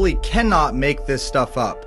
literally cannot make this stuff up.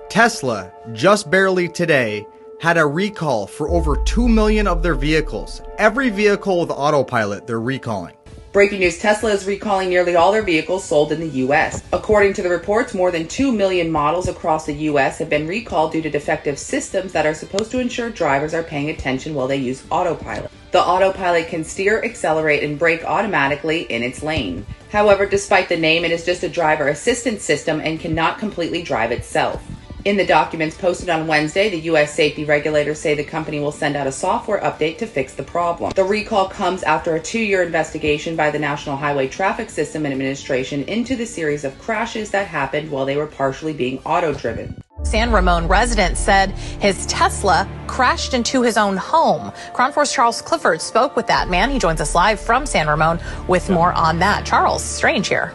Tesla, just barely today, had a recall for over 2 million of their vehicles. Every vehicle with Autopilot they're recalling. Breaking news, Tesla is recalling nearly all their vehicles sold in the U.S. According to the reports, more than 2 million models across the U.S. have been recalled due to defective systems that are supposed to ensure drivers are paying attention while they use Autopilot. The Autopilot can steer, accelerate, and brake automatically in its lane. However, despite the name, it is just a driver assistance system and cannot completely drive itself. In the documents posted on Wednesday, the U.S. safety regulators say the company will send out a software update to fix the problem. The recall comes after a 2-year investigation by the National Highway Traffic System Administration into the series of crashes that happened while they were partially being auto-driven. San Ramon resident said his Tesla crashed into his own home. KRON 4's Charles Clifford spoke with that man. He joins us live from San Ramon with more on that. Charles, strange here.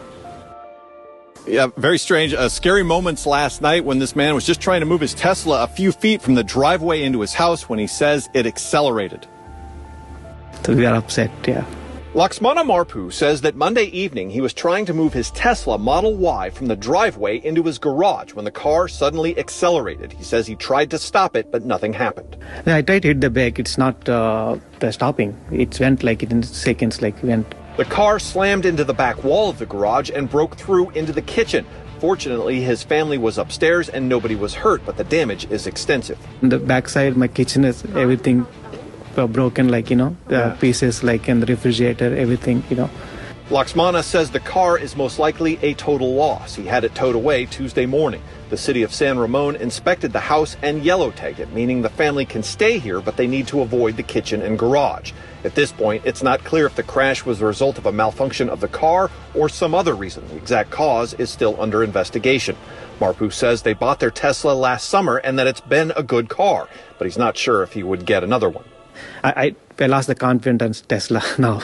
Yeah, very strange. Scary moments last night when this man was just trying to move his Tesla a few feet from the driveway into his house when he says it accelerated. So we are upset, yeah. Laxmana Marpu says that Monday evening he was trying to move his Tesla Model Y from the driveway into his garage when the car suddenly accelerated. He says he tried to stop it, but nothing happened. I tried to hit the brake. It's not stopping. It went like in seconds, like went. The car slammed into the back wall of the garage and broke through into the kitchen. Fortunately, his family was upstairs and nobody was hurt, but the damage is extensive. On the backside, my kitchen is everything broken, like, pieces, like in the refrigerator, everything, Laxmana says the car is most likely a total loss. He had it towed away Tuesday morning. The city of San Ramon inspected the house and yellow tagged it, meaning the family can stay here, but they need to avoid the kitchen and garage. At this point, it's not clear if the crash was the result of a malfunction of the car or some other reason. The exact cause is still under investigation. Marpu says they bought their Tesla last summer and that it's been a good car, but he's not sure if he would get another one. I lost the confidence in Tesla now.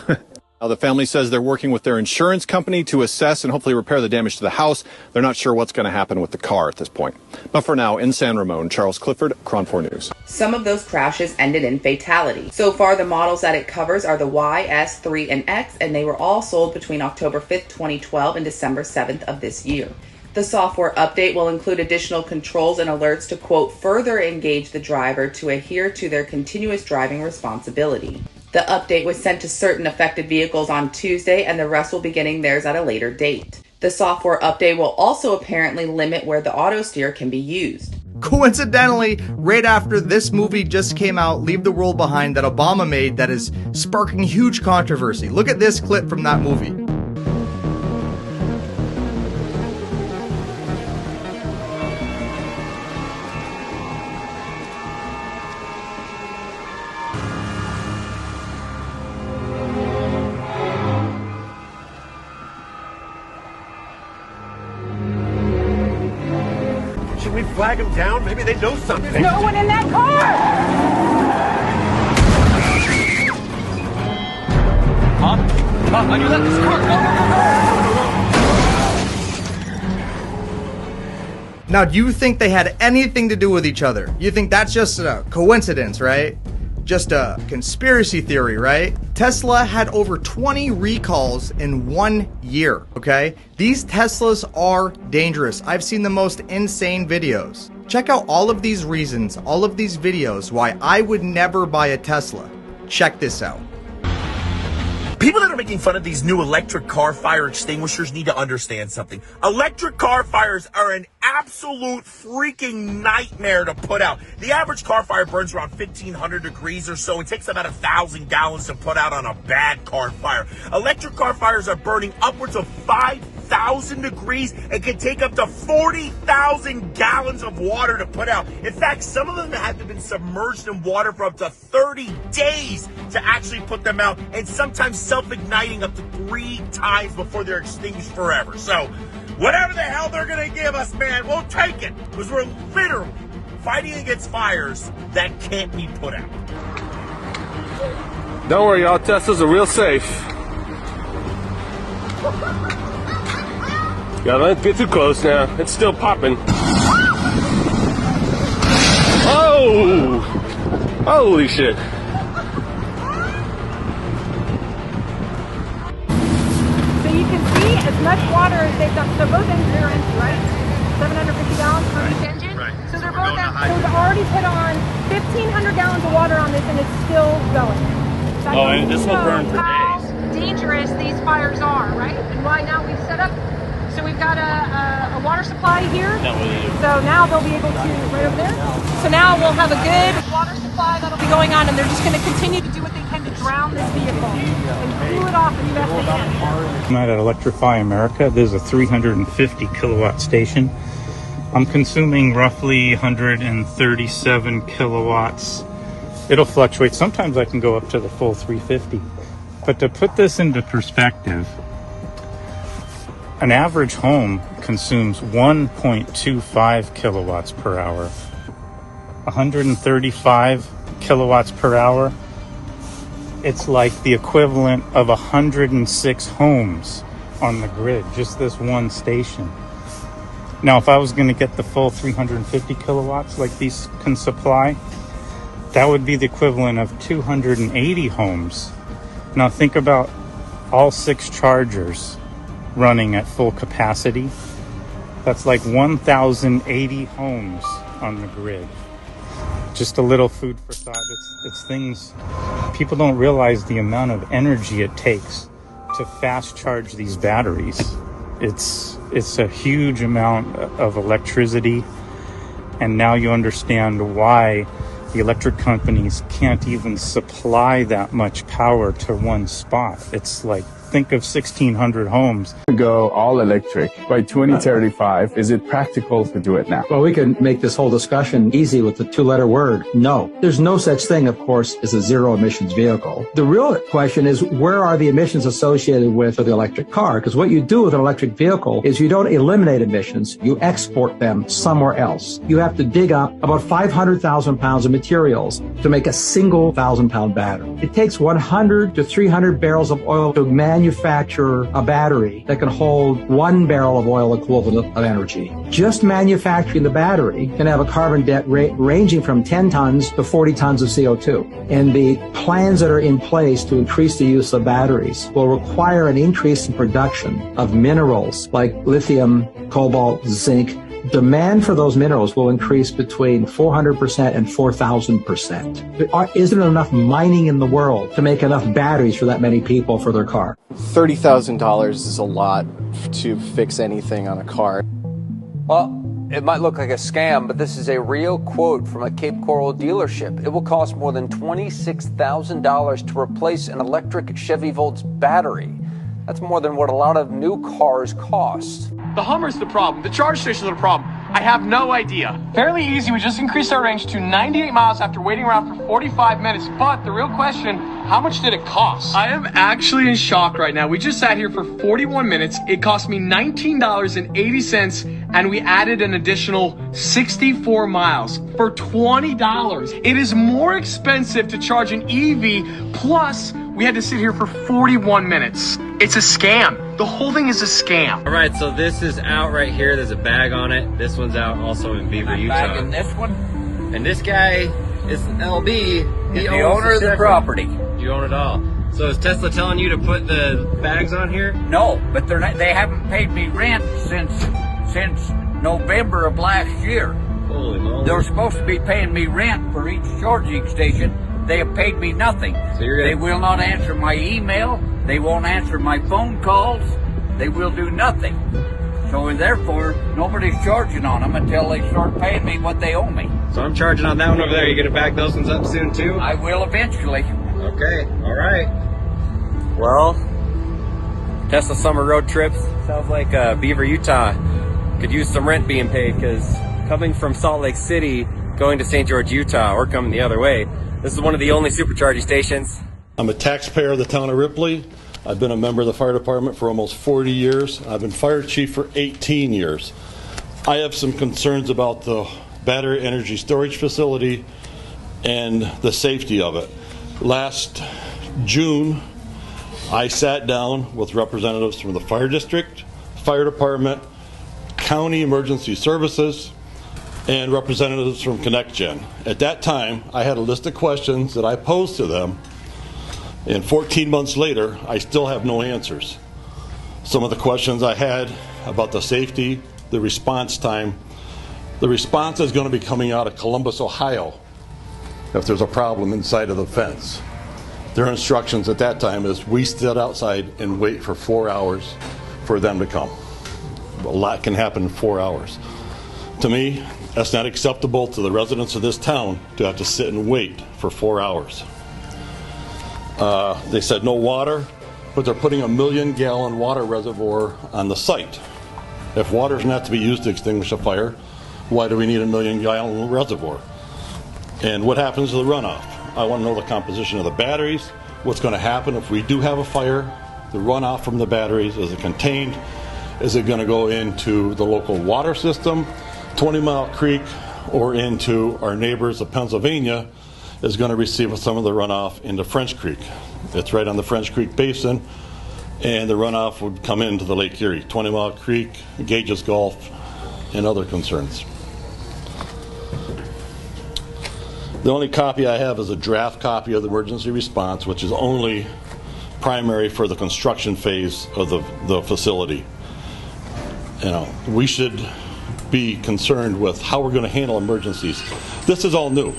Now, the family says they're working with their insurance company to assess and hopefully repair the damage to the house. They're not sure what's going to happen with the car at this point. But for now, in San Ramon, Charles Clifford, KRON 4 News. Some of those crashes ended in fatality. So far, the models that it covers are the Y, S, 3, and X, and they were all sold between October 5th, 2012 and December 7th of this year. The software update will include additional controls and alerts to, quote, further engage the driver to adhere to their continuous driving responsibility. The update was sent to certain affected vehicles on Tuesday, and the rest will be getting theirs at a later date. The software update will also apparently limit where the auto steer can be used. Coincidentally, right after this movie just came out, Leave the World Behind, that Obama made, that is sparking huge controversy. Look at this clip from that movie. Should we flag them down? Maybe they know something. There's no one in that car! Mom, I knew that this car. Now, do you think they had anything to do with each other? You think that's just a coincidence, right? Just a conspiracy theory, right? Tesla had over 20 recalls in 1 year, okay? These Teslas are dangerous. I've seen the most insane videos. Check out all of these reasons, all of these videos why I would never buy a Tesla. Check this out. People that are making fun of these new electric car fire extinguishers need to understand something. Electric car fires are an absolute freaking nightmare to put out. The average car fire burns around 1,500 degrees or so. It takes about 1,000 gallons to put out on a bad car fire. Electric car fires are burning upwards of 5,000 degrees and can take up to 40,000 gallons of water to put out. In fact, some of them have been submerged in water for up to 30 days to actually put them out, and sometimes self-igniting up to 3 times before they're extinguished forever. So, whatever the hell they're gonna give us, man, we'll take it, because we're literally fighting against fires that can't be put out. Don't worry, y'all. Teslas are real safe. Gotta not get too close now. It's still popping. Oh! Holy shit. So you can see as much water as they've done. So both ends are right? we put on 1,500 gallons of water on this and it's still going. And this will burn for how days. dangerous these fires are, right? And why now we've set up, so we've got a water supply here. So now they'll be able to, right over there. So now we'll have a good water supply that'll be going on, and they're just going to continue to do what they can to drown this vehicle and cool it off as best they can. I'm at Electrify America. There's a 350 kilowatt station. I'm consuming roughly 137 kilowatts. It'll fluctuate. Sometimes I can go up to the full 350. But to put this into perspective, an average home consumes 1.25 kilowatts per hour. 135 kilowatts per hour, it's like the equivalent of 106 homes on the grid, just this one station. Now, if I was going to get the full 350 kilowatts like these can supply, that would be the equivalent of 280 homes. Now think about all 6 chargers running at full capacity. That's like 1,080 homes on the grid. Just a little food for thought. It's things people don't realize, the amount of energy it takes to fast charge these batteries. It's a huge amount of electricity, and now you understand why the electric companies can't even supply that much power to one spot. It's like, think of 1,600 homes. Go all electric by 2035. Is it practical to do it now? Well, we can make this whole discussion easy with the 2-letter word, no. There's no such thing, of course, as a zero emissions vehicle. The real question is, where are the emissions associated with the electric car? Because what you do with an electric vehicle is you don't eliminate emissions, you export them somewhere else. You have to dig up about 500,000 pounds of materials to make a single 1,000-pound battery. It takes 100 to 300 barrels of oil to manufacture a battery that can hold 1 barrel of oil equivalent of energy. Just manufacturing the battery can have a carbon debt ranging from 10 tons to 40 tons of CO2. And the plans that are in place to increase the use of batteries will require an increase in production of minerals like lithium, cobalt, zinc. Demand for those minerals will increase between 400% and 4,000%. There isn't enough mining in the world to make enough batteries for that many people for their car. $30,000 is a lot to fix anything on a car. Well, it might look like a scam, but this is a real quote from a Cape Coral dealership. It will cost more than $26,000 to replace an electric Chevy Volt's battery. That's more than what a lot of new cars cost. The Hummer's the problem. The charge stations are the problem. I have no idea. Fairly easy. We just increased our range to 98 miles after waiting around for 45 minutes. But the real question, how much did it cost? I am actually in shock right now. We just sat here for 41 minutes. It cost me $19.80, and we added an additional 64 miles for $20. It is more expensive to charge an EV, plus we had to sit here for 41 minutes. It's a scam. The whole thing is a scam. All right, so this is out right here. There's a bag on it. This one's out also in Beaver, Utah. Bag in this one? And this guy is LB. He's the owner of the property. You own it all. So is Tesla telling you to put the bags on here? No, but they're not, they haven't paid me rent since November of last year. Holy moly. They're supposed to be paying me rent for each charging station. They have paid me nothing. So they will not answer my email. They won't answer my phone calls. They will do nothing. So therefore, nobody's charging on them until they start paying me what they owe me. So I'm charging on that one over there. You gonna back those ones up soon too? I will eventually. Okay, all right. Well, Tesla summer road trips. Sounds like Beaver, Utah could use some rent being paid, because coming from Salt Lake City, going to St. George, Utah, or coming the other way, this is one of the only supercharging stations. I'm a taxpayer of the town of Ripley. I've been a member of the fire department for almost 40 years. I've been fire chief for 18 years. I have some concerns about the battery energy storage facility and the safety of it. Last June, I sat down with representatives from the fire district, fire department, county emergency services, and representatives from ConnectGen. At that time, I had a list of questions that I posed to them, and 14 months later, I still have no answers. Some of the questions I had about the safety, the response time, The response is going to be coming out of Columbus, Ohio, if there's a problem inside of the fence. Their instructions at that time is we sit outside and wait for 4 hours for them to come. A lot can happen in 4 hours. To me, that's not acceptable to the residents of this town to have to sit and wait for 4 hours. They said no water, but they're putting a 1 million gallon water reservoir on the site. If water is not to be used to extinguish a fire, why do we need a 1 million gallon reservoir? And what happens to the runoff? I want to know the composition of the batteries, what's going to happen if we do have a fire, the runoff from the batteries, is it contained? Is it going to go into the local water system, 20 Mile Creek, or into our neighbors of Pennsylvania is going to receive some of the runoff into French Creek. It's right on the French Creek Basin, and the runoff would come into the Lake Erie, 20 Mile Creek, Gages Gulf, and other concerns. The only copy I have is a draft copy of the emergency response, which is only primary for the construction phase of the facility. You know, we should be concerned with how we're going to handle emergencies. This is all new.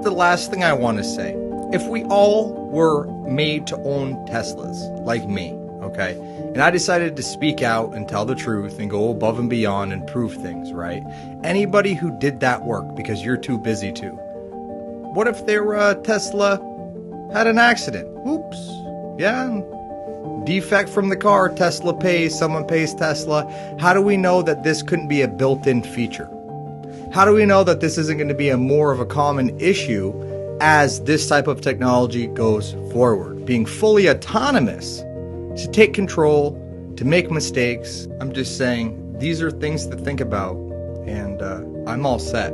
The last thing I want to say, if we all were made to own Teslas, like me, okay, and I decided to speak out and tell the truth and go above and beyond and prove things, right? Anybody who did that work because you're too busy to, what if their Tesla had an accident? Oops. Yeah. Defect from the car, Tesla pays, someone pays Tesla. How do we know that this couldn't be a built-in feature? How do we know that this isn't going to be a more of a common issue as this type of technology goes forward? Being fully autonomous, to take control, to make mistakes. I'm just saying, these are things to think about, and I'm all set.